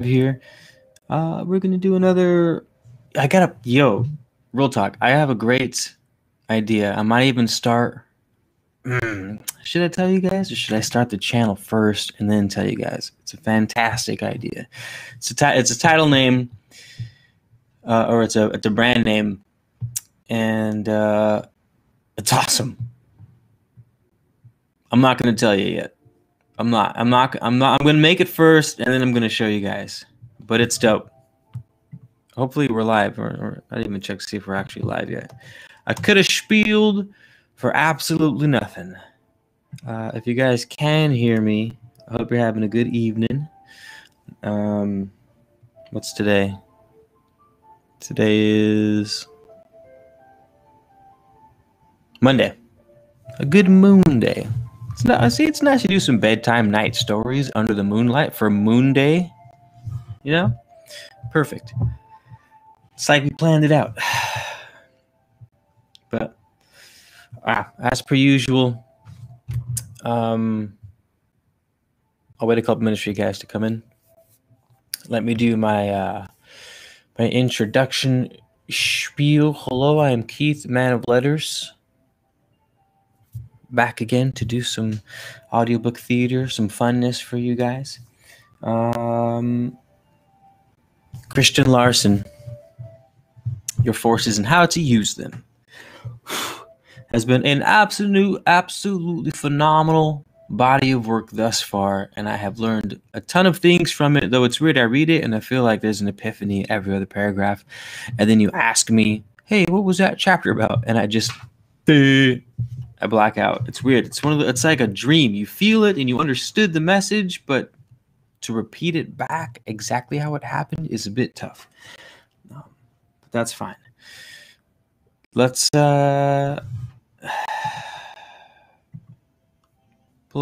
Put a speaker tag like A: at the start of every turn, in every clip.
A: here. We're gonna do another. Real talk. I have a great idea. I might even start. Should I tell you guys, or should I start the channel first and then tell you guys? It's a fantastic idea. It's a title name, or it's a brand name, and it's awesome. I'm not gonna tell you yet. I'm gonna make it first, and then I'm gonna show you guys. But it's dope. Hopefully we're live, or I didn't even check to see if we're actually live yet. I could have spieled for absolutely nothing. If you guys can hear me, I hope you're having a good evening. What's today? Today is Monday. A good moon day. It's nice to do some bedtime night stories under the moonlight for Moon Day. You know? Perfect. It's like we planned it out. But as per usual, I'll wait a couple minutes for you guys to come in. Let me do my my introduction spiel. Hello, I am Keith, man of letters. Back again to do some audiobook theater, some funness for you guys. Christian Larson, Your Forces and How to Use Them, has been an absolutely phenomenal body of work thus far, and I have learned a ton of things from it. Though it's weird, I read it and I feel like there's an epiphany every other paragraph, and then you ask me, hey, what was that chapter about? And I black out. It's weird. It's like a dream. You feel it and you understood the message, but to repeat it back exactly how it happened is a bit tough. But that's fine. Let's pull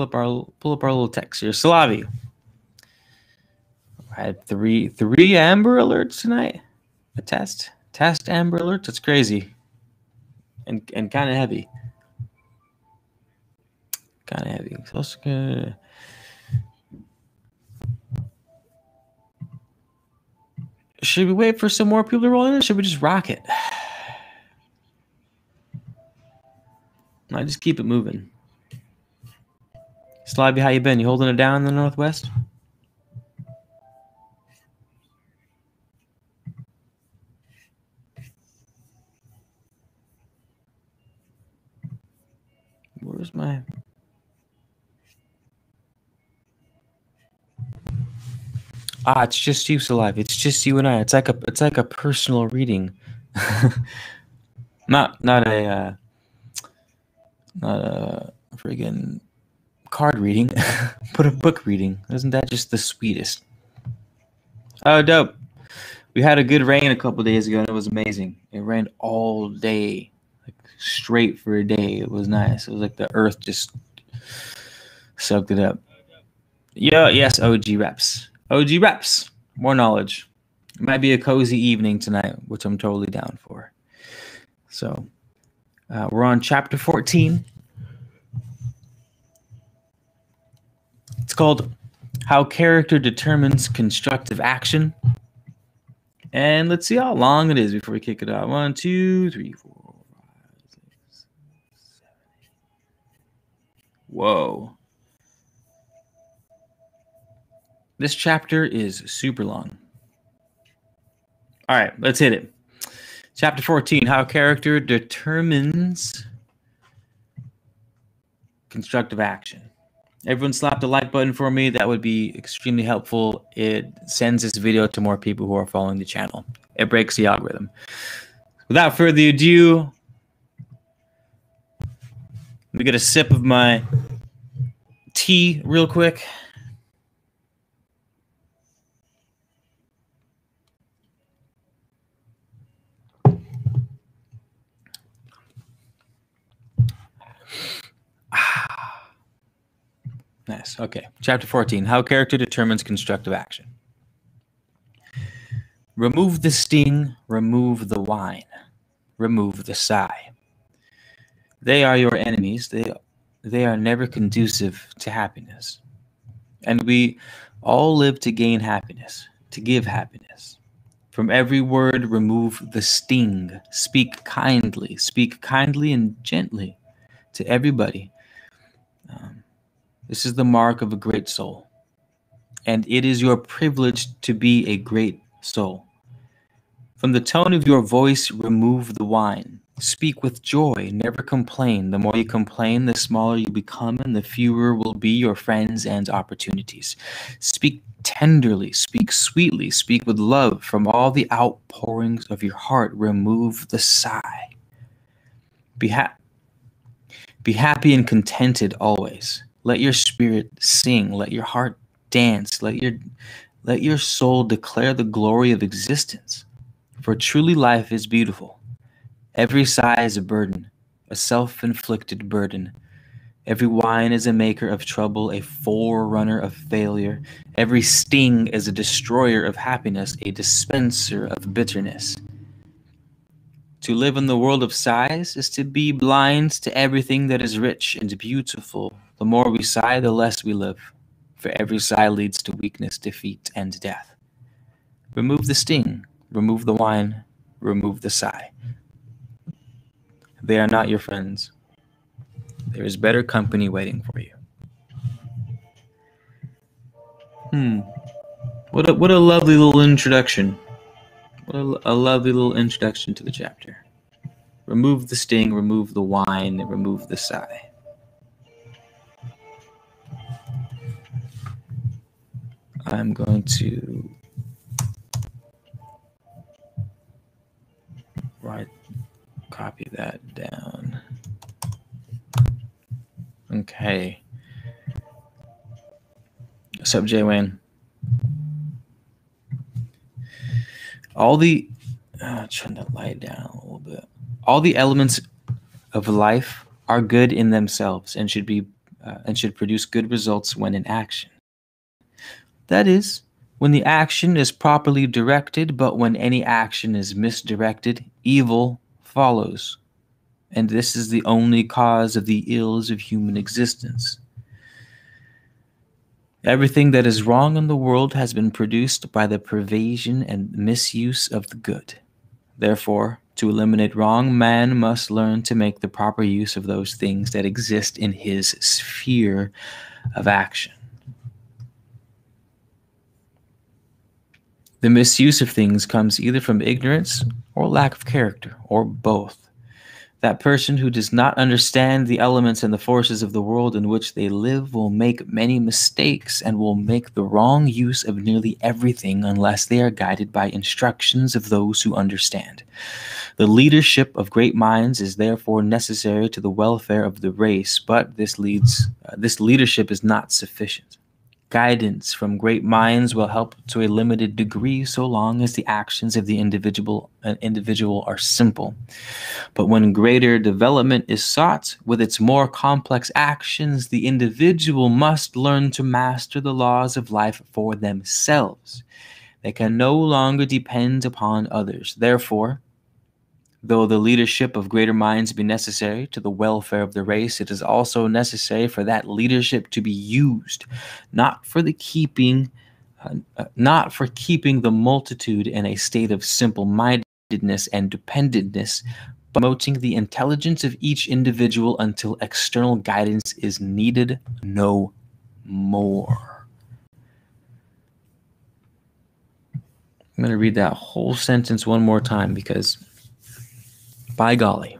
A: up our little text here. Slavi, I had three Amber Alerts tonight. A test Amber Alerts. That's crazy, and kind of heavy. So should we wait for some more people to roll in, or should we just rock it? I just keep it moving. Slavi, how you been? You holding it down in the Northwest? Where's my... it's just you, Slavi. It's just you and I. It's like a personal reading. not a friggin' card reading, but a book reading. Isn't that just the sweetest? Oh, dope. We had a good rain a couple days ago, and it was amazing. It rained all day, like straight for a day. It was nice. It was like the earth just soaked it up. Yeah, yes, OG reps. More knowledge. It might be a cozy evening tonight, which I'm totally down for. So, we're on chapter 14. It's called How Character Determines Constructive Action. And let's see how long it is before we kick it out. 1, 2, 3, 4, 5, 6, 7, 8. Whoa. This chapter is super long. All right, let's hit it. Chapter 14, How Character Determines Constructive Action. Everyone slap the like button for me. That would be extremely helpful. It sends this video to more people who are following the channel. It breaks the algorithm. Without further ado, let me get a sip of my tea real quick. Nice. Okay. Chapter 14. How character determines constructive action. Remove the sting, remove the whine, remove the sigh. They are your enemies. They are never conducive to happiness. And we all live to gain happiness, to give happiness. From every word, remove the sting. Speak kindly and gently to everybody. This is the mark of a great soul. And it is your privilege to be a great soul. From the tone of your voice, remove the whine. Speak with joy, never complain. The more you complain, the smaller you become, and the fewer will be your friends and opportunities. Speak tenderly, speak sweetly, speak with love. From all the outpourings of your heart, remove the sigh. Be happy and contented always. Let your spirit sing, let your heart dance, let your soul declare the glory of existence. For truly life is beautiful. Every sigh is a burden, a self-inflicted burden. Every whine is a maker of trouble, a forerunner of failure. Every sting is a destroyer of happiness, a dispenser of bitterness. To live in the world of sighs is to be blind to everything that is rich and beautiful. The more we sigh, the less we live. For every sigh leads to weakness, defeat, and death. Remove the sting, remove the whine, remove the sigh. They are not your friends. There is better company waiting for you. What a lovely little introduction. What a lovely little introduction to the chapter. Remove the sting, remove the whine, and remove the sigh. I'm going to copy that down. Okay. What's up, Jay Wayne? Turn the light down a little bit. All the elements of life are good in themselves and should produce good results when in action. That is, when the action is properly directed, but when any action is misdirected, evil follows. And this is the only cause of the ills of human existence. Everything that is wrong in the world has been produced by the pervasion and misuse of the good. Therefore, to eliminate wrong, man must learn to make the proper use of those things that exist in his sphere of action. The misuse of things comes either from ignorance or lack of character, or both. That person who does not understand the elements and the forces of the world in which they live will make many mistakes and will make the wrong use of nearly everything unless they are guided by instructions of those who understand. The leadership of great minds is therefore necessary to the welfare of the race, but this leadership is not sufficient. Guidance from great minds will help to a limited degree so long as the actions of the individual are simple. But when greater development is sought with its more complex actions, the individual must learn to master the laws of life for themselves. They can no longer depend upon others. Therefore, though the leadership of greater minds be necessary to the welfare of the race, it is also necessary for that leadership to be used, not for keeping the multitude in a state of simple-mindedness and dependentness, but promoting the intelligence of each individual until external guidance is needed no more. I'm going to read that whole sentence one more time because, by golly.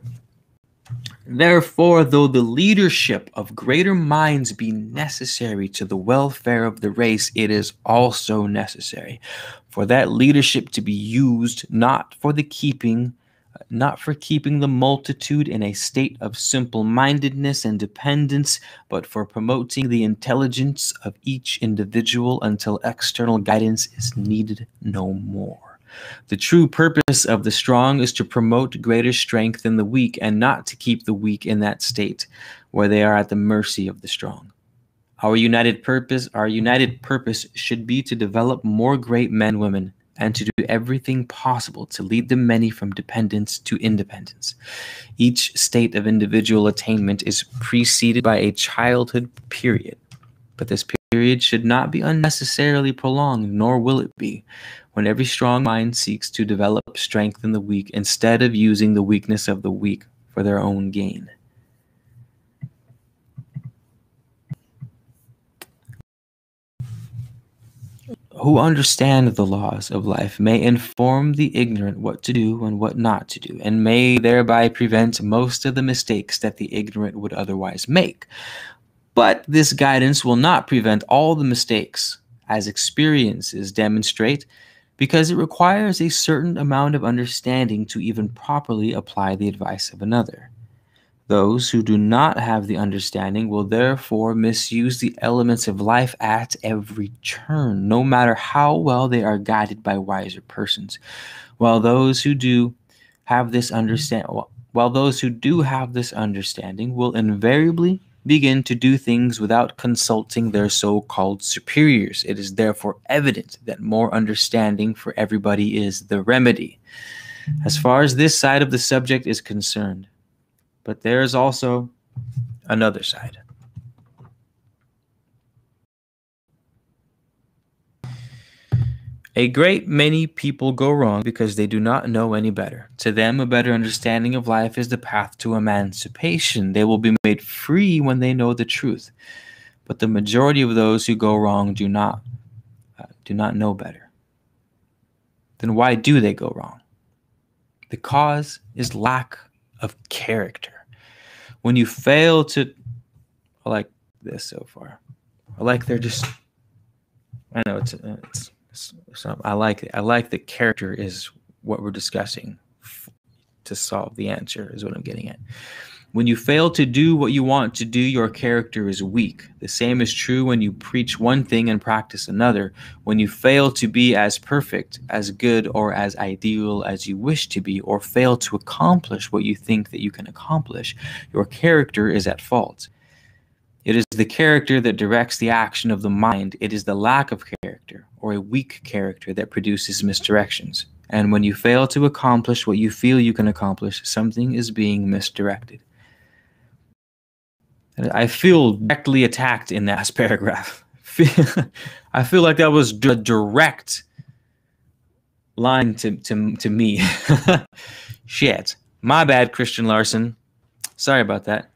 A: Therefore, though the leadership of greater minds be necessary to the welfare of the race, it is also necessary for that leadership to be used not for keeping the multitude in a state of simple-mindedness and dependence, but for promoting the intelligence of each individual until external guidance is needed no more. The true purpose of the strong is to promote greater strength in the weak, and not to keep the weak in that state where they are at the mercy of the strong. Our united purpose should be to develop more great men and women, and to do everything possible to lead the many from dependence to independence. Each state of individual attainment is preceded by a childhood period, but this period should not be unnecessarily prolonged, nor will it be, when every strong mind seeks to develop strength in the weak instead of using the weakness of the weak for their own gain. Who understand the laws of life may inform the ignorant what to do and what not to do, and may thereby prevent most of the mistakes that the ignorant would otherwise make. But this guidance will not prevent all the mistakes, as experiences demonstrate, because it requires a certain amount of understanding to even properly apply the advice of another. Those who do not have the understanding will therefore misuse the elements of life at every turn, no matter how well they are guided by wiser persons. While those who do have this understanding will invariably begin to do things without consulting their so-called superiors. It is therefore evident that more understanding for everybody is the remedy, as far as this side of the subject is concerned. But there is also another side. A great many people go wrong because they do not know any better. To them, a better understanding of life is the path to emancipation. They will be made free when they know the truth. But the majority of those who go wrong do not know better. Then why do they go wrong? The cause is lack of character. When you fail to, I like this so far. I like they're just, I know it's I like it. I like that character is what we're discussing to solve the answer is what I'm getting at. When you fail to do what you want to do, your character is weak. The same is true when you preach one thing and practice another. When you fail to be as perfect, as good, or as ideal as you wish to be, or fail to accomplish what you think that you can accomplish, your character is at fault. It is the character that directs the action of the mind. It is the lack of character, or a weak character, that produces misdirections. And when you fail to accomplish what you feel you can accomplish, something is being misdirected. I feel directly attacked in that paragraph. I feel like that was a direct line to me. Shit. My bad, Christian Larson. Sorry about that.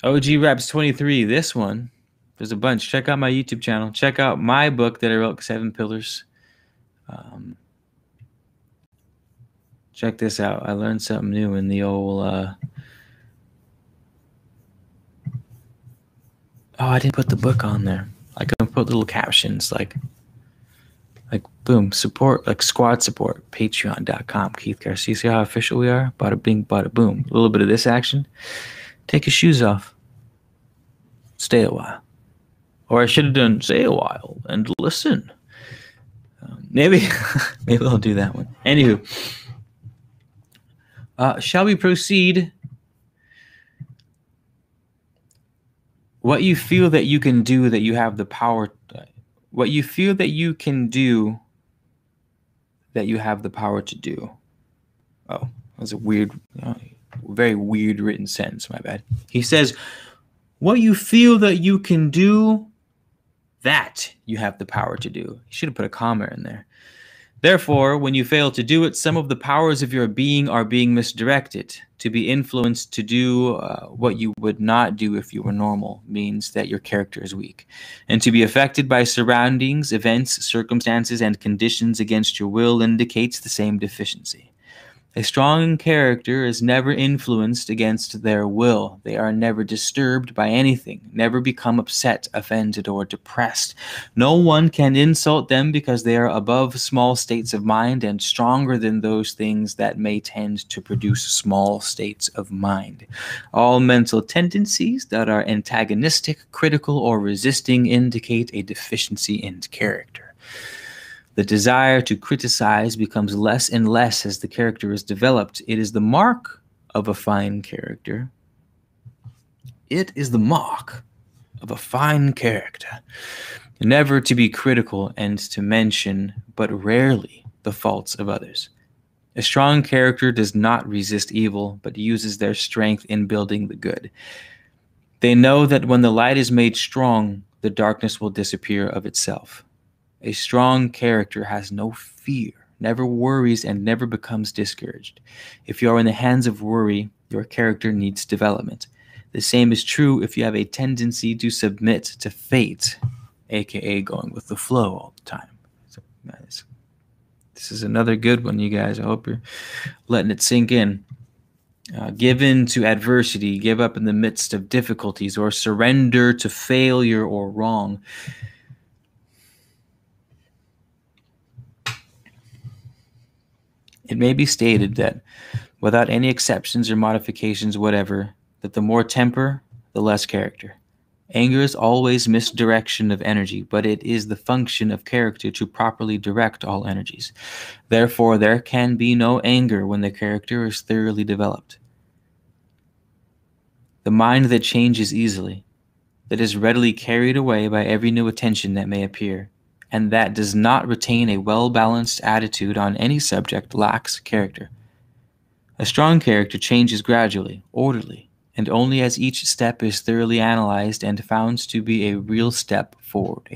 A: OG Raps 23. This one. There's a bunch. Check out my YouTube channel. Check out my book that I wrote, 7 Pillars. Check this out. I learned something new in the old... Oh, I didn't put the book on there. I can put little captions like boom, support, like squad support, patreon.com, Keith Garcia. See how official we are? Bada bing, bada boom. A little bit of this action. Take your shoes off. Stay a while. Or I should have done say a while and listen. Maybe I'll do that one. Anywho. Shall we proceed? What you feel that you can do, that you have the power. What you feel that you can do, that you have the power to do. Oh, that was a weird, very weird written sentence. My bad. He says, what you feel that you can do, that you have the power to do. He should have put a comma in there. Therefore, when you fail to do it, some of the powers of your being are being misdirected. To be influenced to do what you would not do if you were normal means that your character is weak. And to be affected by surroundings, events, circumstances, and conditions against your will indicates the same deficiency. A strong character is never influenced against their will. They are never disturbed by anything, never become upset, offended, or depressed. No one can insult them because they are above small states of mind and stronger than those things that may tend to produce small states of mind. All mental tendencies that are antagonistic, critical, or resisting indicate a deficiency in character. The desire to criticize becomes less and less as the character is developed. It is the mark of a fine character. It is the mark of a fine character. Never to be critical and to mention, but rarely, the faults of others. A strong character does not resist evil, but uses their strength in building the good. They know that when the light is made strong, the darkness will disappear of itself. A strong character has no fear, never worries, and never becomes discouraged. If you are in the hands of worry, your character needs development. The same is true if you have a tendency to submit to fate, aka going with the flow all the time. So, this is another good one, you guys. I hope you're letting it sink in. Give in to adversity, give up in the midst of difficulties, or surrender to failure or wrong. It may be stated that, without any exceptions or modifications whatever, that the more temper, the less character. Anger is always misdirection of energy, but it is the function of character to properly direct all energies. Therefore, there can be no anger when the character is thoroughly developed. The mind that changes easily, that is readily carried away by every new attention that may appear, and that does not retain a well-balanced attitude on any subject lacks character. A strong character changes gradually, orderly, and only as each step is thoroughly analyzed and found to be a real step forward,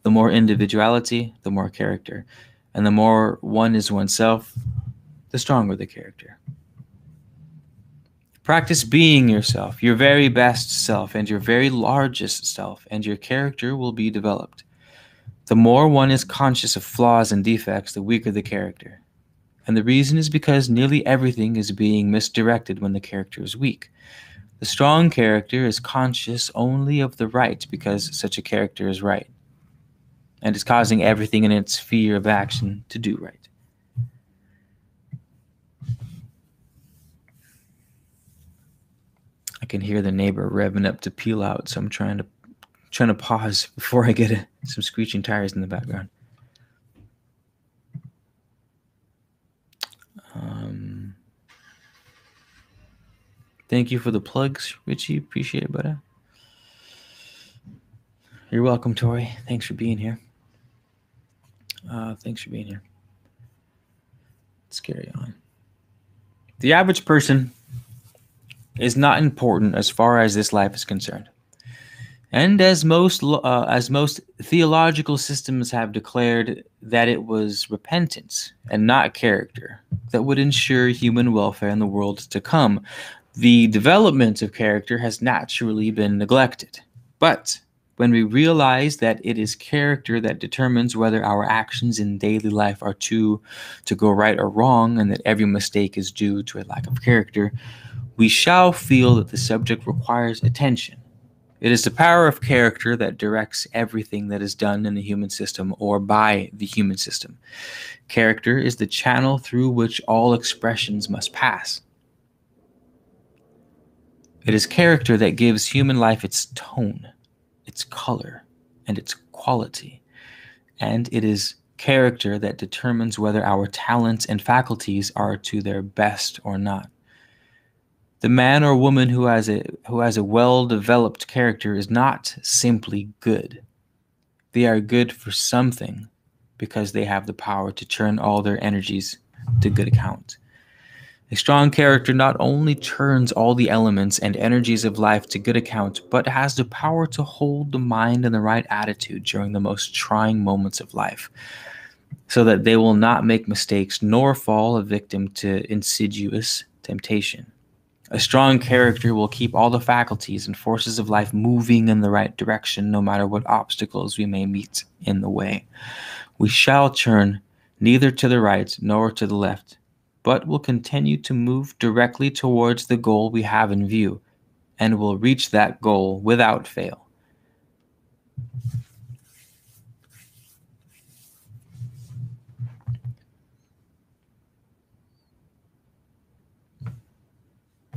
A: The more individuality, the more character, and the more one is oneself, the stronger the character. Practice being yourself, your very best self, and your very largest self, and your character will be developed. The more one is conscious of flaws and defects, the weaker the character. And the reason is because nearly everything is being misdirected when the character is weak. The strong character is conscious only of the right because such a character is right, and is causing everything in its sphere of action to do right. I can hear the neighbor revving up to peel out, so I'm trying to pause before I get some screeching tires in the background. Thank you for the plugs, Richie. Appreciate it, buddy. You're welcome, Tori. Thanks for being here. Let's carry on. The average person is not important as far as this life is concerned. And as most theological systems have declared that it was repentance and not character that would ensure human welfare in the world to come, the development of character has naturally been neglected. But when we realize that it is character that determines whether our actions in daily life are to go right or wrong, and that every mistake is due to a lack of character, we shall feel that the subject requires attention. It is the power of character that directs everything that is done in the human system or by the human system. Character is the channel through which all expressions must pass. It is character that gives human life its tone, its color, and its quality. And it is character that determines whether our talents and faculties are to their best or not. The man or woman who has a well-developed character is not simply good. They are good for something because they have the power to turn all their energies to good account. A strong character not only turns all the elements and energies of life to good account, but has the power to hold the mind in the right attitude during the most trying moments of life, so that they will not make mistakes nor fall a victim to insidious temptation. A strong character will keep all the faculties and forces of life moving in the right direction, no matter what obstacles we may meet in the way. We shall turn neither to the right nor to the left, but will continue to move directly towards the goal we have in view, and will reach that goal without fail.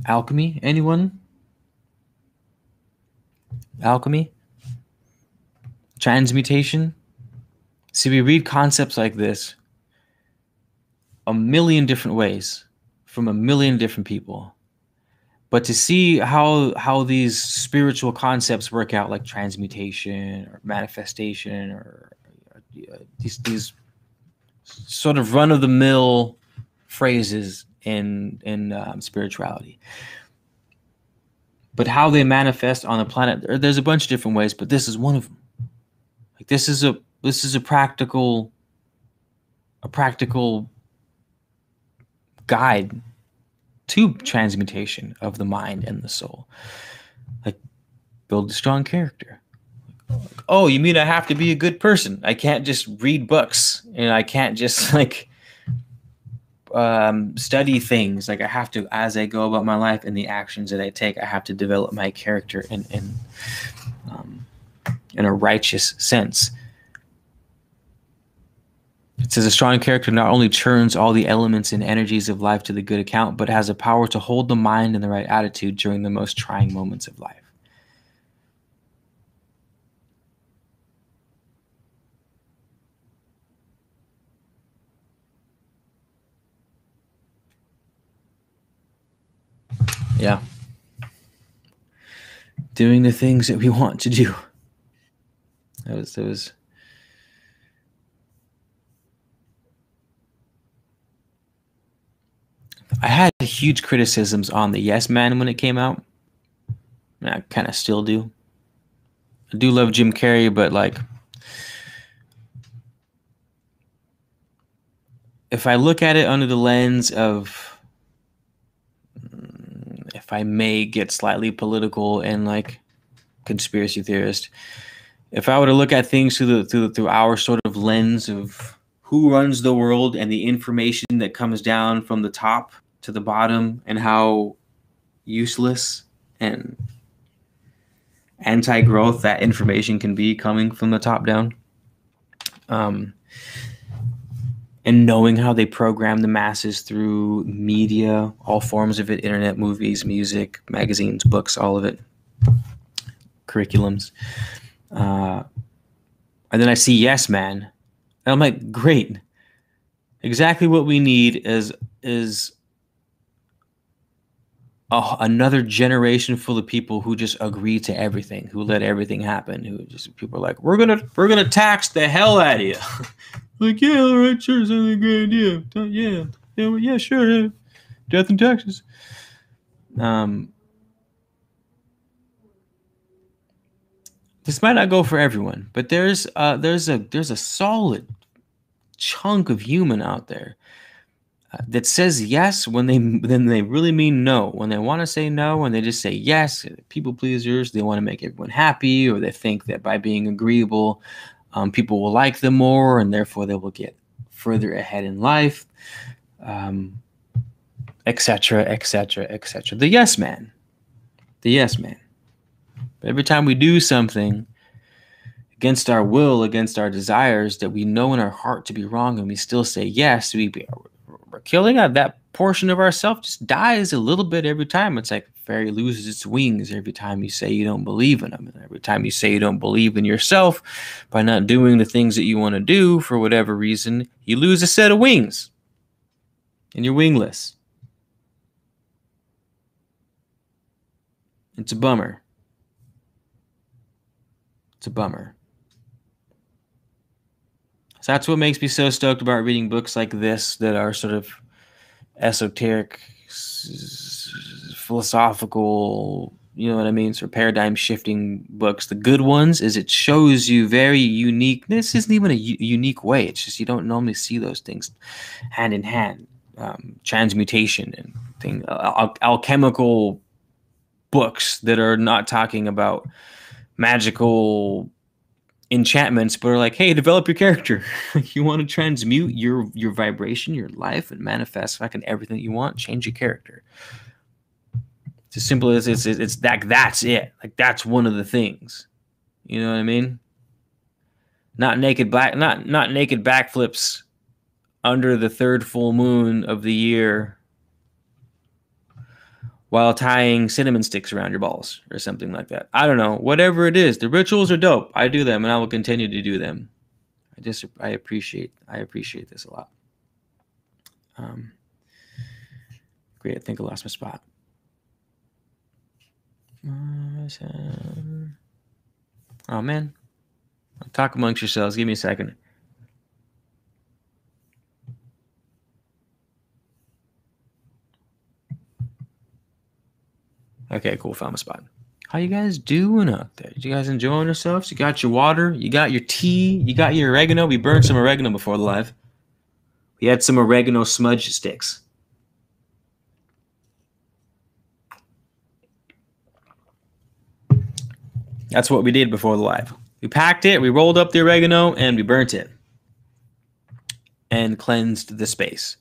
A: Alchemy? Anyone? Alchemy? Transmutation? See, we read concepts like this a million different ways from a million different people. But to see how these spiritual concepts work out, like transmutation or manifestation or these sort of run-of-the-mill phrases in spirituality, But how they manifest on the planet, there's a bunch of different ways, but this is one of them. Like this is a practical guide to transmutation of the mind and the soul. Like build a strong character. Oh, you mean I have to be a good person? I can't just read books and I can't just like study things. Like I have to, as I go about my life and the actions that I take, I have to develop my character in a righteous sense. It says a strong character not only churns all the elements and energies of life to the good account, but has a power to hold the mind in the right attitude during the most trying moments of life. Yeah. Doing the things that we want to do. That was I had huge criticisms on the Yes Man when it came out. I kind of still do. I do love Jim Carrey, but like if I look at it under the lens of, if I may get slightly political and like conspiracy theorist, if I were to look at things through our sort of lens of who runs the world and the information that comes down from the top to the bottom and how useless and anti-growth that information can be coming from the top down, and knowing how they program the masses through media, all forms of it, internet, movies, music, magazines, books, all of it, curriculums. And then I see Yes Man, and I'm like, great. Exactly what we need is another generation full of people who just agree to everything, who let everything happen, who just people are like, we're gonna tax the hell out of you. Like, yeah, all right, sure, sounds like a great idea. Yeah, sure, death and taxes. This might not go for everyone, but there's a solid chunk of human out there that says yes when they really mean no. When they want to say no, and they just say yes. People pleasers. They want to make everyone happy, or they think that by being agreeable, people will like them more, and therefore they will get further ahead in life, etc., etc., etc. The yes man. The yes man. But every time we do something against our will, against our desires that we know in our heart to be wrong, and we still say yes, we're killing out that portion of ourself. Just dies a little bit every time. It's like a fairy loses its wings every time you say you don't believe in them, and every time you say you don't believe in yourself by not doing the things that you want to do for whatever reason, you lose a set of wings and you're wingless. It's a bummer. It's a bummer. So that's what makes me so stoked about reading books like this that are sort of esoteric, philosophical, you know what I mean, sort of paradigm shifting books. The good ones is it shows you very unique. This isn't even a unique way. It's just you don't normally see those things hand in hand. Transmutation and things, alchemical books that are not talking about magical enchantments, but are like, hey, develop your character. You want to transmute your vibration, your life, and manifest fucking everything you want. Change your character. It's as simple as it's that. That's it. Like that's one of the things. You know what I mean? Not naked backflips under the third full moon of the year while tying cinnamon sticks around your balls or something like that. I don't know. Whatever it is, the rituals are dope. I do them, and I will continue to do them. I appreciate this a lot. Great. I think I lost my spot. Oh man, talk amongst yourselves. Give me a second. Okay, cool. Found my spot. How you guys doing out there? You guys enjoying yourselves? You got your water? You got your tea? You got your oregano? We burned some oregano before the live. We had some oregano smudge sticks. That's what we did before the live. We packed it, we rolled up the oregano, and we burnt it. And cleansed the space.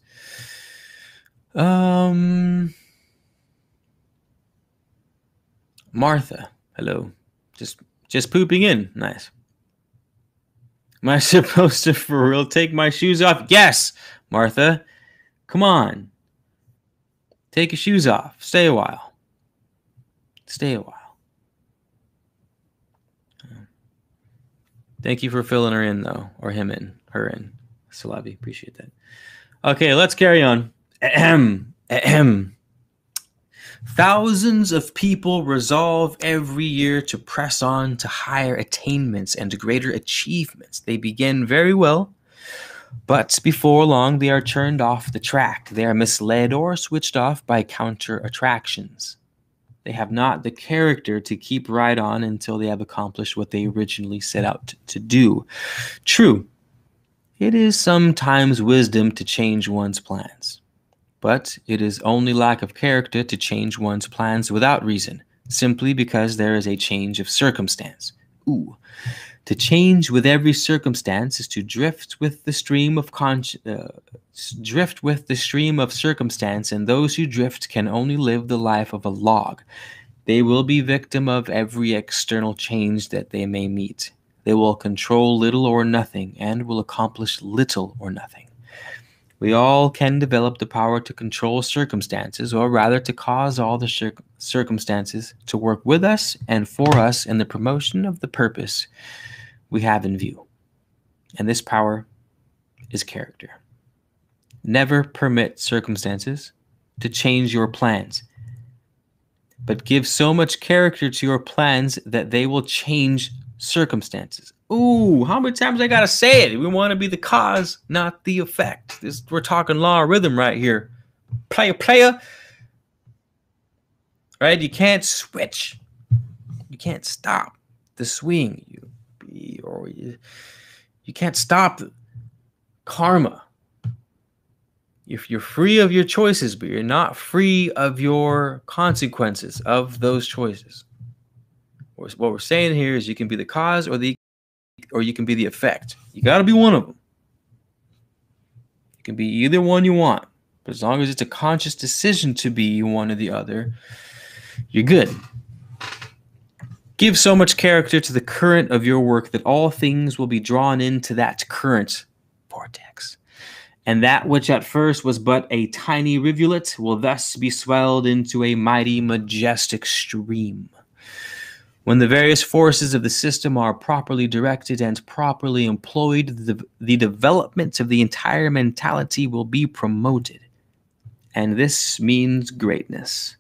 A: Martha, hello. Just pooping in. Nice. Am I supposed to for real take my shoes off? Yes, Martha. Come on. Take your shoes off. Stay a while. Stay a while. Thank you for filling her in, though. Or him in. Her in. Salabi. Appreciate that. Okay, let's carry on. Ahem. Ahem. Thousands of people resolve every year to press on to higher attainments and greater achievements. They begin very well, but before long they are turned off the track. They are misled or switched off by counter attractions. They have not the character to keep right on until they have accomplished what they originally set out to do. True, it is sometimes wisdom to change one's plans. But it is only lack of character to change one's plans without reason, simply because there is a change of circumstance. Ooh. To change with every circumstance is to drift with the stream of circumstance, and those who drift can only live the life of a log. They will be victim of every external change that they may meet. They will control little or nothing and will accomplish little or nothing. We all can develop the power to control circumstances, or rather to cause all the circumstances to work with us and for us in the promotion of the purpose we have in view. And this power is character. Never permit circumstances to change your plans, but give so much character to your plans that they will change circumstances. Ooh, how many times I gotta say it? We want to be the cause, not the effect. We're talking law of rhythm right here. Player. Right? You can't switch. You can't stop the swing. You can't stop the karma. If you're free of your choices, but you're not free of your consequences of those choices. What we're saying here is you can be the cause or you can be the effect. You got to be one of them. You can be either one you want, but as long as it's a conscious decision to be one or the other, you're good. Give so much character to the current of your work that all things will be drawn into that current vortex. And that which at first was but a tiny rivulet will thus be swelled into a mighty, majestic stream. When the various forces of the system are properly directed and properly employed, the development of the entire mentality will be promoted. And this means greatness.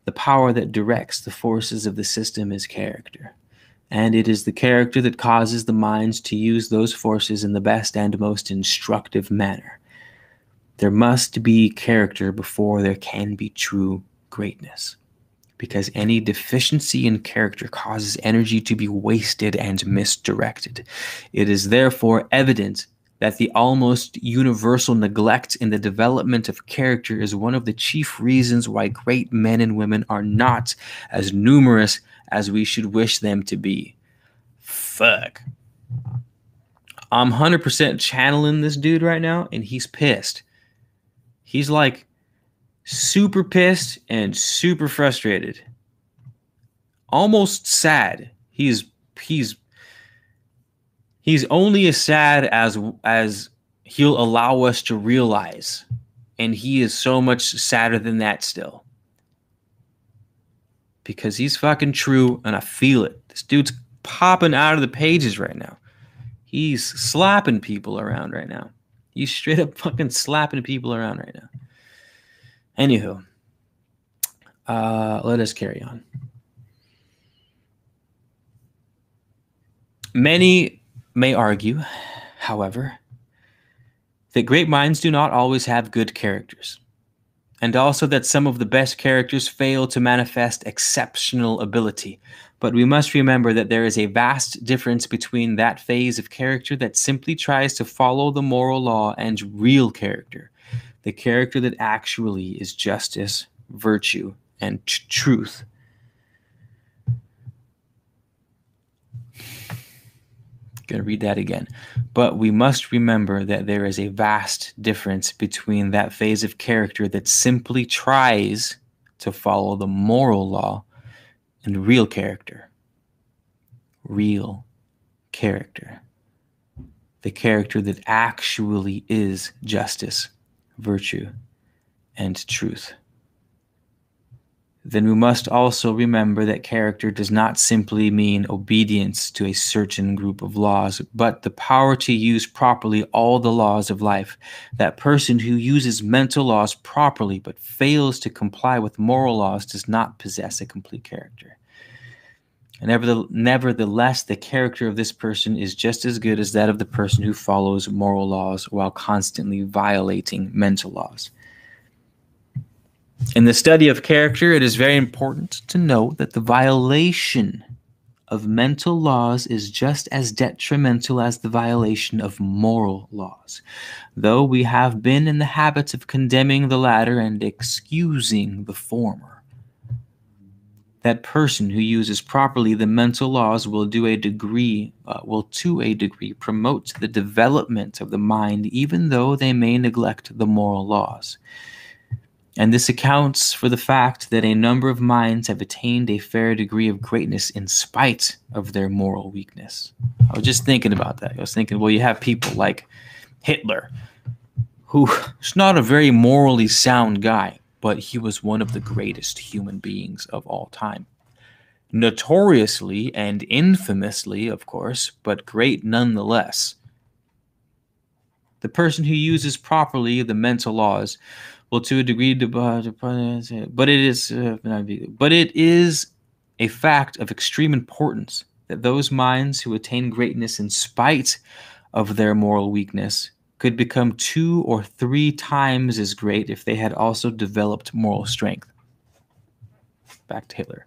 A: The power that directs the forces of the system is character. And it is the character that causes the minds to use those forces in the best and most instructive manner. There must be character before there can be true greatness, because any deficiency in character causes energy to be wasted and misdirected. It is therefore evident that the almost universal neglect in the development of character is one of the chief reasons why great men and women are not as numerous as we should wish them to be. Fuck. I'm 100% channeling this dude right now, and he's pissed. He's like super pissed and super frustrated. Almost sad. He's only as sad as he'll allow us to realize. And he is so much sadder than that still. Because he's fucking true, and I feel it. This dude's popping out of the pages right now. He's slapping people around right now. He's straight up fucking slapping people around right now. Anywho, let us carry on. Many may argue, however, that great minds do not always have good characters. and also that some of the best characters fail to manifest exceptional ability. But we must remember that there is a vast difference between that phase of character that simply tries to follow the moral law and real character, the character that actually is justice, virtue, and truth. Going to read that again. But we must remember that there is a vast difference between that phase of character that simply tries to follow the moral law and real character. Real character. The character that actually is justice, virtue, and truth. Then we must also remember that character does not simply mean obedience to a certain group of laws, but the power to use properly all the laws of life. That person who uses mental laws properly but fails to comply with moral laws does not possess a complete character. And nevertheless, the character of this person is just as good as that of the person who follows moral laws while constantly violating mental laws. In the study of character, it is very important to note that the violation of mental laws is just as detrimental as the violation of moral laws, though we have been in the habit of condemning the latter and excusing the former. That person who uses properly the mental laws will to a degree promote the development of the mind, even though they may neglect the moral laws. And this accounts for the fact that a number of minds have attained a fair degree of greatness in spite of their moral weakness. I was just thinking about that. I was thinking, well, you have people like Hitler, who is not a very morally sound guy, but he was one of the greatest human beings of all time. Notoriously and infamously, of course, but great nonetheless. The person who uses properly the mental laws will to a degree, but it is a fact of extreme importance that those minds who attain greatness in spite of their moral weakness could become 2 or 3 times as great if they had also developed moral strength. Back to Hitler.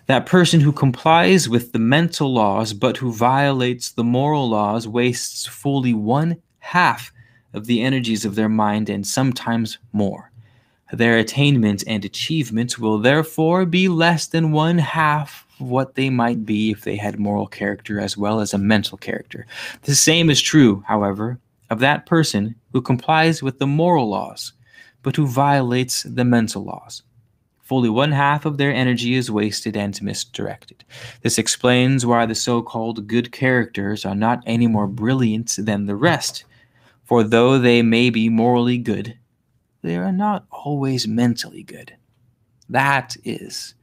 A: That person who complies with the mental laws but who violates the moral laws wastes fully 1/2 of the energies of their mind and sometimes more. Their attainment and achievement will therefore be less than 1/2 of what they might be if they had moral character as well as a mental character. The same is true, however, of that person who complies with the moral laws, but who violates the mental laws. Fully 1/2 of their energy is wasted and misdirected. This explains why the so-called good characters are not any more brilliant than the rest. For though they may be morally good, they are not always mentally good. That is,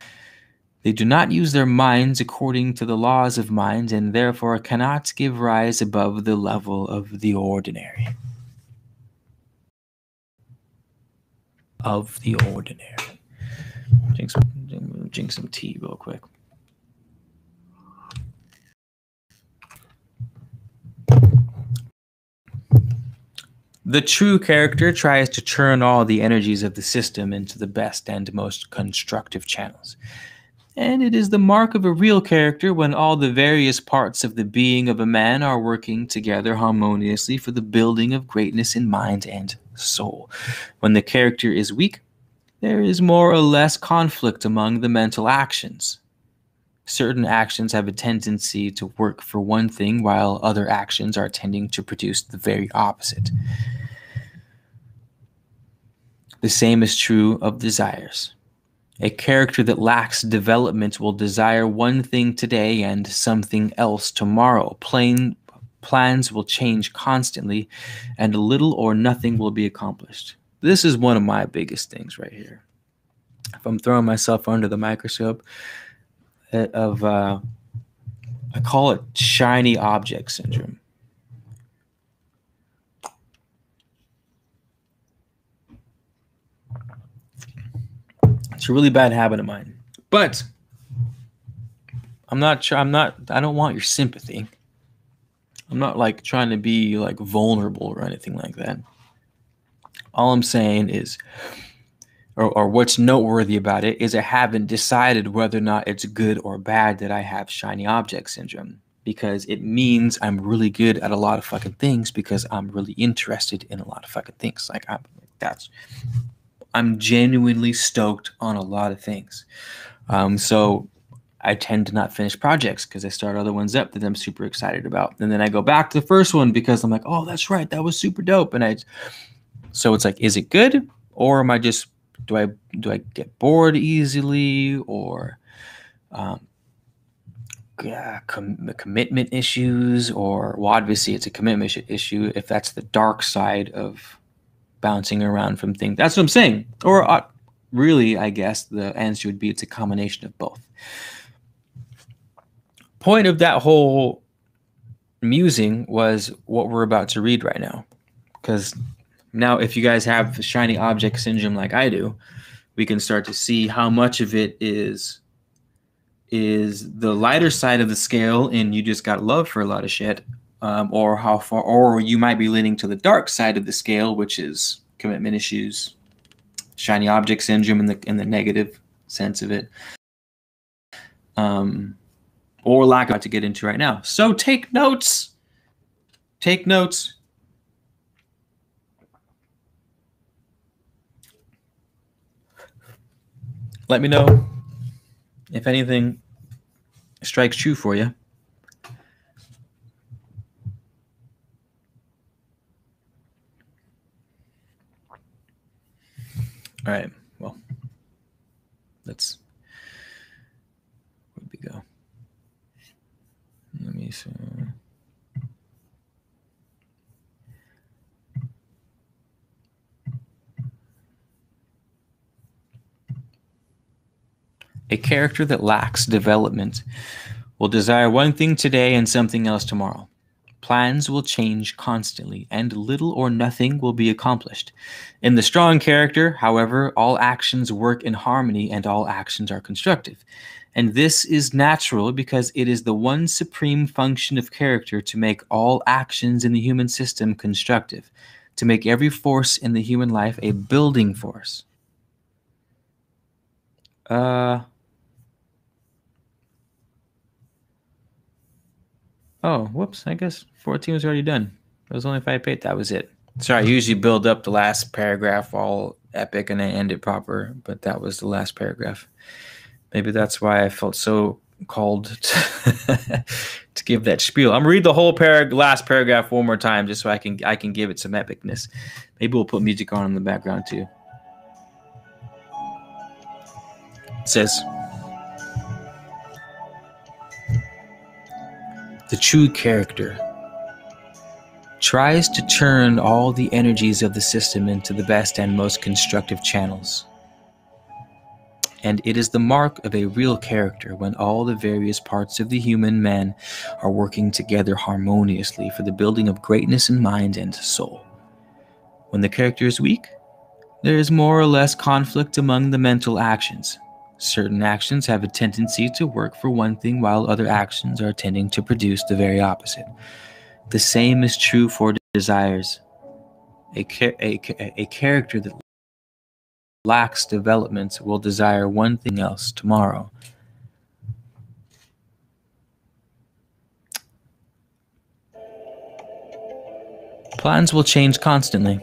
A: they do not use their minds according to the laws of mind and therefore cannot give rise above the level of the ordinary. Of the ordinary. Drink some tea real quick. The true character tries to turn all the energies of the system into the best and most constructive channels. And it is the mark of a real character when all the various parts of the being of a man are working together harmoniously for the building of greatness in mind and soul. When the character is weak, there is more or less conflict among the mental actions. Certain actions have a tendency to work for one thing, while other actions are tending to produce the very opposite. The same is true of desires. A character that lacks development will desire one thing today and something else tomorrow. Plans will change constantly, and little or nothing will be accomplished. This is one of my biggest things right here. If I'm throwing myself under the microscope, I call it shiny object syndrome. It's a really bad habit of mine. But I don't want your sympathy. I'm not like trying to be like vulnerable or anything like that. All I'm saying is or what's noteworthy about it is I haven't decided whether or not it's good or bad that I have shiny object syndrome, because it means I'm really good at a lot of fucking things because I'm really interested in a lot of fucking things. Like I'm genuinely stoked on a lot of things. So I tend to not finish projects because I start other ones up that I'm super excited about, and then I go back to the first one because I'm like, oh, that's right, that was super dope. So it's like, is it good, or am I just do I get bored easily, or commitment issues, or well, obviously it's a commitment issue if that's the dark side of bouncing around from things. That's what I'm saying. Or really, I guess the answer would be it's a combination of both. Point of that whole musing was what we're about to read right now, because now if you guys have shiny object syndrome like I do, we can start to see how much of it is the lighter side of the scale and you just got love for a lot of shit, or how far, or you might be leaning to the dark side of the scale, which is commitment issues, shiny object syndrome in the negative sense of it, or lack of, to get into right now. So take notes. Take notes. Let me know if anything strikes true for you. All right. Well, where'd we go? Let me see. A character that lacks development will desire one thing today and something else tomorrow. Plans will change constantly, and little or nothing will be accomplished. In the strong character, however, all actions work in harmony and all actions are constructive. And this is natural because it is the one supreme function of character to make all actions in the human system constructive, to make every force in the human life a building force. Oh, whoops. I guess 14 was already done. It was only 5 pages. That was it. Sorry, I usually build up the last paragraph all epic and I end it proper, but that was the last paragraph. Maybe that's why I felt so called to give that spiel. I'm gonna read the whole last paragraph one more time just so I can give it some epicness. Maybe we'll put music on in the background too. It says, the true character tries to turn all the energies of the system into the best and most constructive channels. And it is the mark of a real character when all the various parts of the human man are working together harmoniously for the building of greatness in mind and soul. When the character is weak, there is more or less conflict among the mental actions. Certain actions have a tendency to work for one thing while other actions are tending to produce the very opposite. The same is true for desires. A character that lacks development will desire one thing else tomorrow. Plans will change constantly,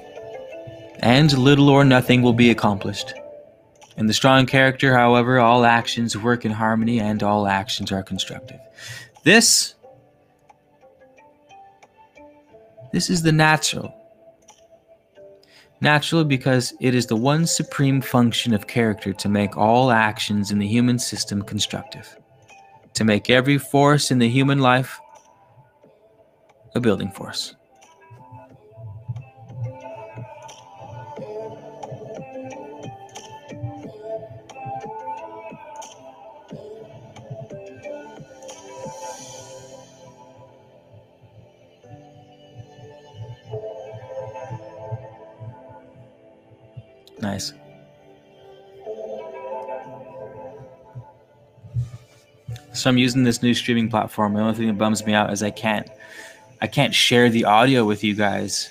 A: and little or nothing will be accomplished. In the strong character, however, all actions work in harmony and all actions are constructive. This is the natural. Natural because it is the one supreme function of character to make all actions in the human system constructive, to make every force in the human life a building force. Nice. So I'm using this new streaming platform. The only thing that bums me out is I can't share the audio with you guys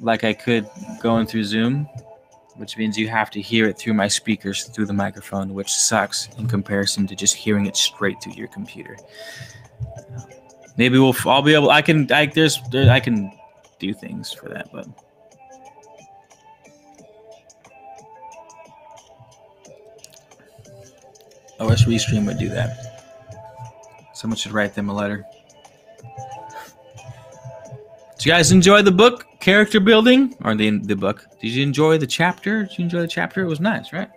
A: like I could going through Zoom. which means you have to hear it through my speakers through the microphone, which sucks in comparison to just hearing it straight through your computer. Maybe I'll be able. I can do things for that, but OS Restream would do that. Someone should write them a letter. Did you guys enjoy the book, character building, or the book? Did you enjoy the chapter? Did you enjoy the chapter? It was nice, right?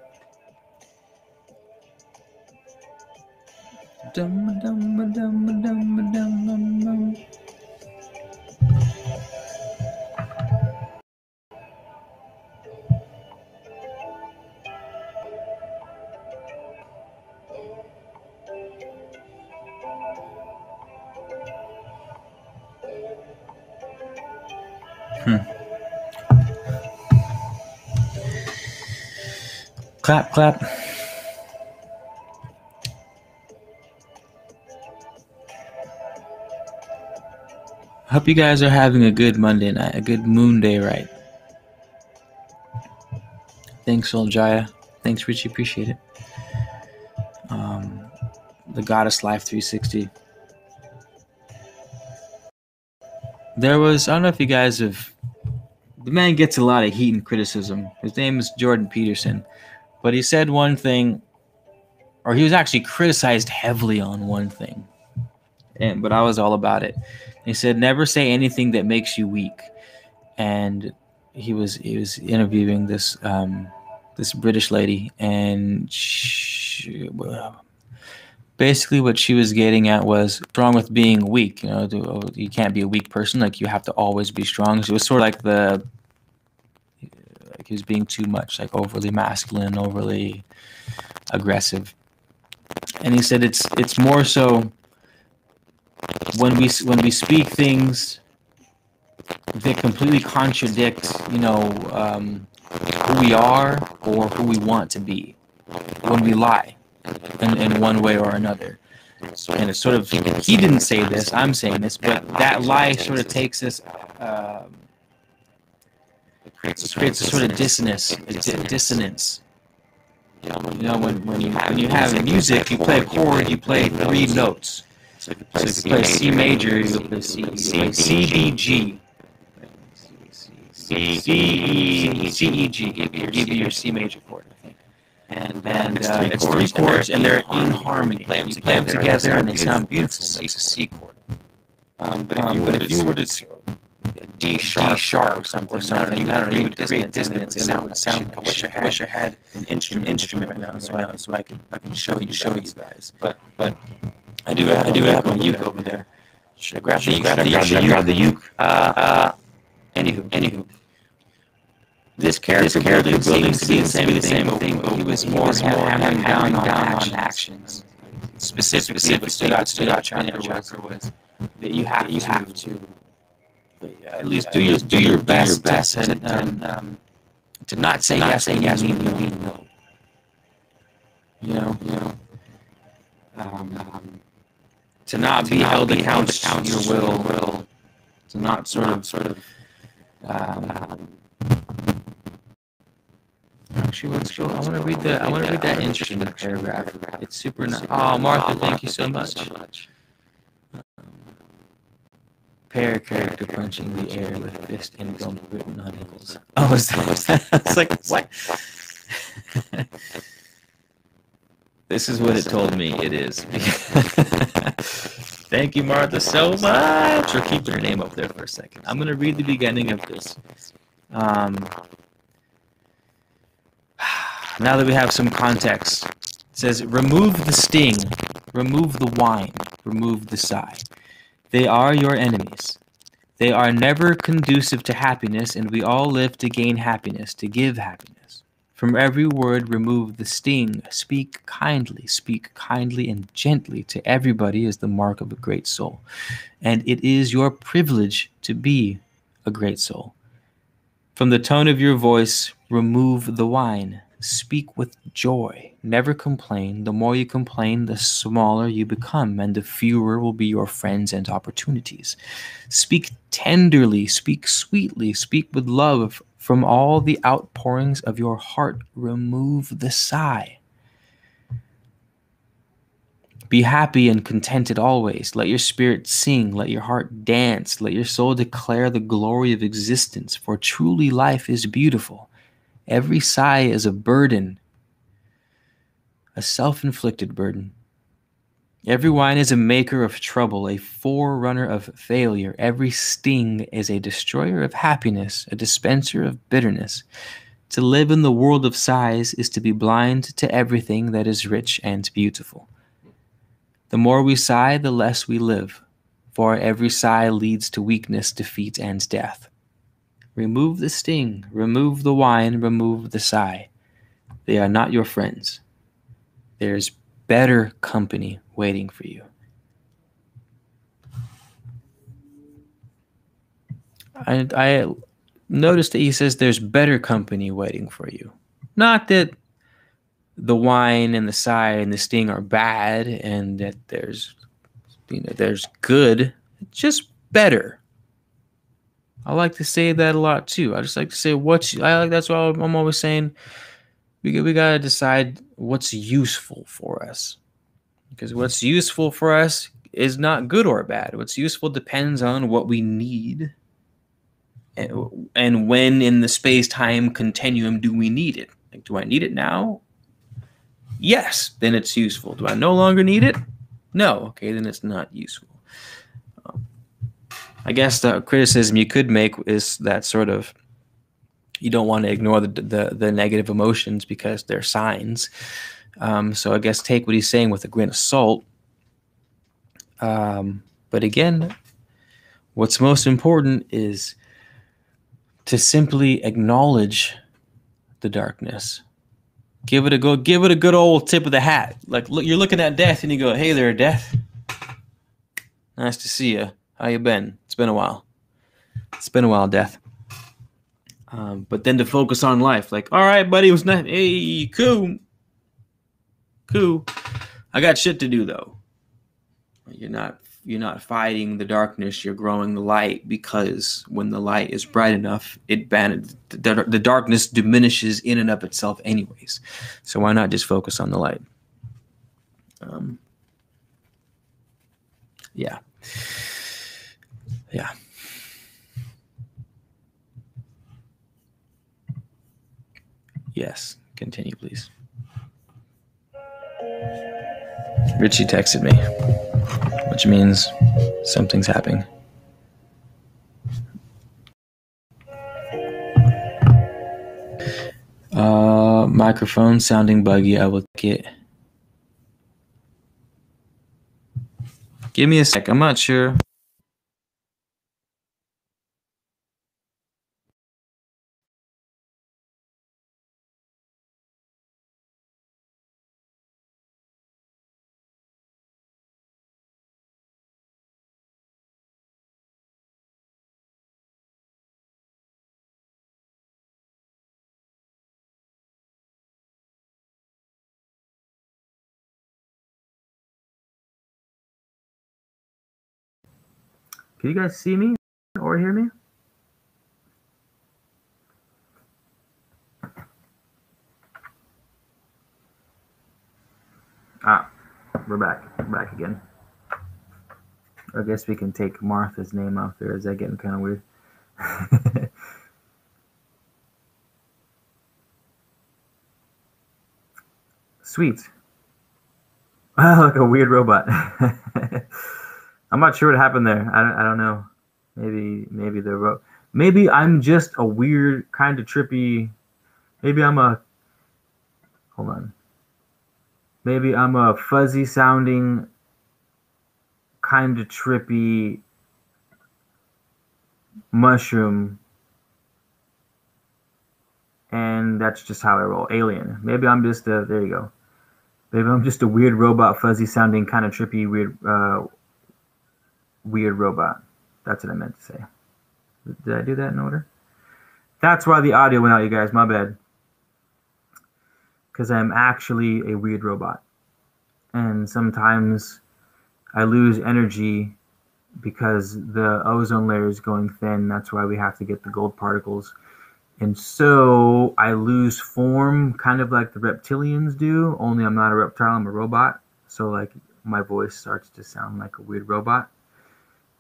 A: Clap, clap. I hope you guys are having a good Monday night, a good moon day, right? Thanks, Soljaya. Thanks, Richie. Appreciate it. The Goddess Life 360. There was, I don't know if you guys have, the man gets a lot of heat and criticism. His name is Jordan Peterson. But he said one thing, or he was actually criticized heavily on one thing. But I was all about it. He said, never say anything that makes you weak. And he was interviewing this British lady, and basically what she was getting at was what's wrong with being weak. You know, you can't be a weak person. Like, you have to always be strong. So it was sort of like he was being too much, like overly masculine, overly aggressive. And he said it's more so when we speak things that completely contradict, who we are or who we want to be. When we lie in one way or another. And it's sort of, he didn't say this, I'm saying this, but that lie sort of takes us, it creates a sort of dissonance. When you have music, you play a chord, you play 3 notes. So if you play C major, you play C, B, G. C, E, G, give you your C major chord, I think. And it's 3 chords, and they're in harmony. You play them together, and they sound beautiful. It's a C chord. But if you were to D sharp or something, you would create dissonance, and that would sound. I wish I had an instrument right now, so I can show you guys. But I do have a uke over there. Should I grab the uke? Anywho. This character building seems to be the same thing, but he was more hammering down on actions. Specifically, what stood out chapter was that you have to at least do your best and to not say yes and mean no. To not be held accountable to your will. To not sort of. Actually, I want to read that interesting paragraph. It's super nice. Oh, Martha, thank you so much. Pair character punching the air with fist and gum written on ankles. Oh, was that? I was like, what? This is what it told me it is. Thank you, Martha, so much for keeping her name up there for a second. I'm going to read the beginning of this. Now that we have some context, it says, remove the sting, remove the whine, remove the sigh. They are your enemies. They are never conducive to happiness, and we all live to gain happiness, to give happiness. From every word, remove the sting. Speak kindly and gently to everybody is the mark of a great soul. And it is your privilege to be a great soul. From the tone of your voice, remove the whine. Speak with joy. Never complain. The more you complain, the smaller you become, and the fewer will be your friends and opportunities. Speak tenderly. Speak sweetly. Speak with love From all the outpourings of your heart, remove the sigh. Be happy and contented always. Let your spirit sing. Let your heart dance. Let your soul declare the glory of existence, for truly life is beautiful. Every sigh is a burden, a self-inflicted burden. Every whine is a maker of trouble, a forerunner of failure. Every sting is a destroyer of happiness, a dispenser of bitterness. To live in the world of sighs is to be blind to everything that is rich and beautiful. The more we sigh, the less we live, for every sigh leads to weakness, defeat, and death. Remove the sting, remove the whine, remove the sigh. They are not your friends. There's better company waiting for you. I noticed that he says there's better company waiting for you. Not that the whine and the sigh and the sting are bad and that there's good, just better. I like to say that a lot too. I just like to say that's why I'm always saying we gotta decide what's useful for us. Because what's useful for us is not good or bad. What's useful depends on what we need and when in the space-time continuum do we need it. Like, do I need it now? Yes, then it's useful. Do I no longer need it? No. Okay, then it's not useful. I guess the criticism you could make is that sort of you don't want to ignore the negative emotions because they're signs. So I guess take what he's saying with a grain of salt. But again, what's most important is to simply acknowledge the darkness. Give it a good old tip of the hat. Like, look, you're looking at death and you go, "Hey there, death. Nice to see you. How you been? It's been a while. It's been a while, death." But then to focus on life, like, "All right, buddy, it was nice. Hey, cool. I got shit to do though." You're not fighting the darkness. You're growing the light, because when the light is bright enough, the darkness diminishes in and of itself anyways. So why not just focus on the light? Yeah. Yes. Continue, please. Richie texted me, which means something's happening. Microphone sounding buggy. I will take it. Give me a sec. I'm not sure. Can you guys see me or hear me? We're back. We're back again. I guess we can take Martha's name off there. Is that getting kind of weird? Sweet. Like a weird robot. I'm not sure what happened there. I don't know. Maybe I'm just a weird, kind of trippy. Maybe I'm a fuzzy sounding, kind of trippy mushroom, and that's just how I roll. Alien. Maybe I'm just a weird robot, fuzzy sounding, kind of trippy, weird robot. That's what I meant to say. Did I do that in order? That's why the audio went out, you guys. My bad. Because I'm actually a weird robot. And sometimes I lose energy because the ozone layer is going thin. That's why we have to get the gold particles And so I lose form kind of like the reptilians do, only I'm not a reptile, I'm a robot. So like my voice starts to sound like a weird robot.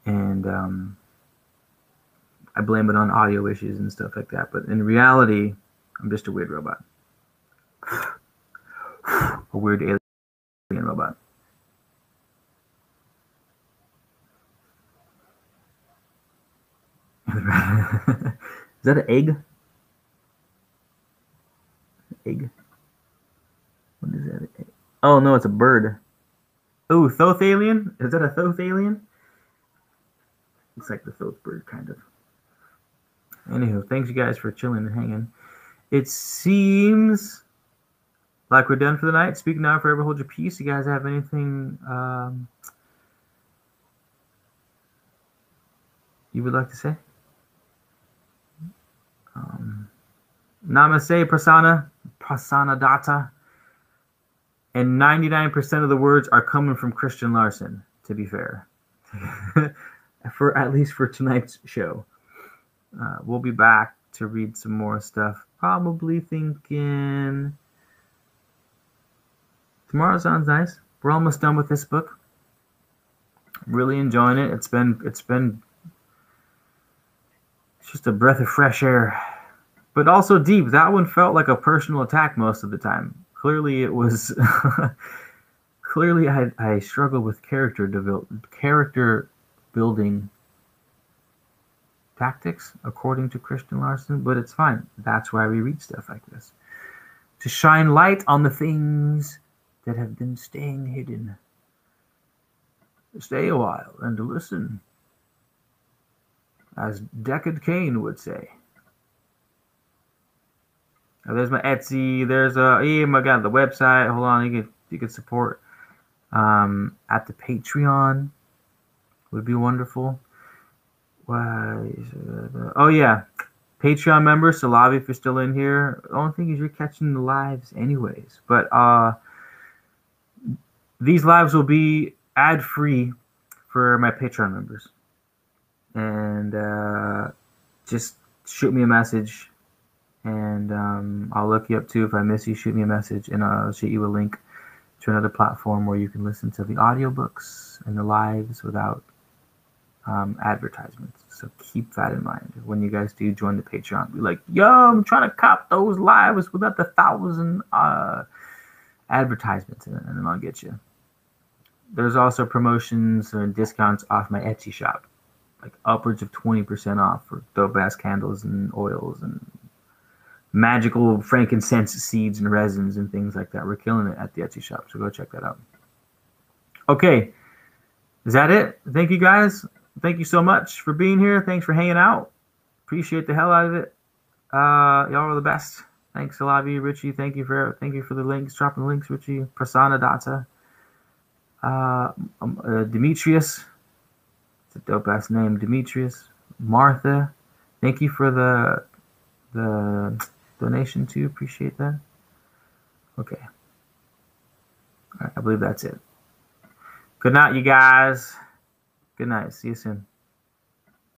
A: And I blame it on audio issues and stuff like that. But in reality, I'm just a weird robot. A weird alien robot. Is that an egg? Egg? What is that? Oh no, it's a bird. Oh, Thoth alien? Is that a Thoth alien? Looks like the Thoth bird, kind of. Anywho, thanks you guys for chilling and hanging. It seems like we're done for the night. Speak now, forever hold your peace. You guys have anything you would like to say? Namaste, Prasana Data. And 99% of the words are coming from Christian Larson, to be fair. For at least for tonight's show. We'll be back to read some more stuff. Probably thinking tomorrow sounds nice. We're almost done with this book. Really enjoying it. It's just a breath of fresh air, but also deep. That one felt like a personal attack most of the time. Clearly, it was. Clearly, I struggle with character building tactics, according to Christian Larson, but it's fine. That's why we read stuff like this. To shine light on the things that have been staying hidden. To stay a while and to listen. As Deckard Cain would say. Now, there's my Etsy. There's oh my god, the website. Hold on, you could support at the Patreon. Would be wonderful. Oh yeah, Patreon members, Salavi, if you're still in here. The only thing is you're catching the lives anyways. But these lives will be ad-free for my Patreon members. And just shoot me a message, and I'll look you up too. If I miss you, shoot me a message, and I'll shoot you a link to another platform where you can listen to the audiobooks and the lives without advertisements. So keep that in mind when you guys do join the Patreon. Be like, yo, I'm trying to cop those lives without the 1,000 advertisements, and then I'll get you. There's also promotions and discounts off my Etsy shop, like upwards of 20% off for dope ass candles and oils and magical frankincense seeds and resins and things like that. We're killing it at the Etsy shop, so go check that out. Okay, is that it? Thank you guys. Thank you so much for being here. Thanks for hanging out. Appreciate the hell out of it. Y'all are the best. Thanks a lot of you, Richie. Thank you for the links. Dropping the links, Richie. Prasana Data. Demetrius. It's a dope ass name, Demetrius. Martha. Thank you for the donation too. Appreciate that. Okay. All right, I believe that's it. Good night, you guys. Good night. See you soon.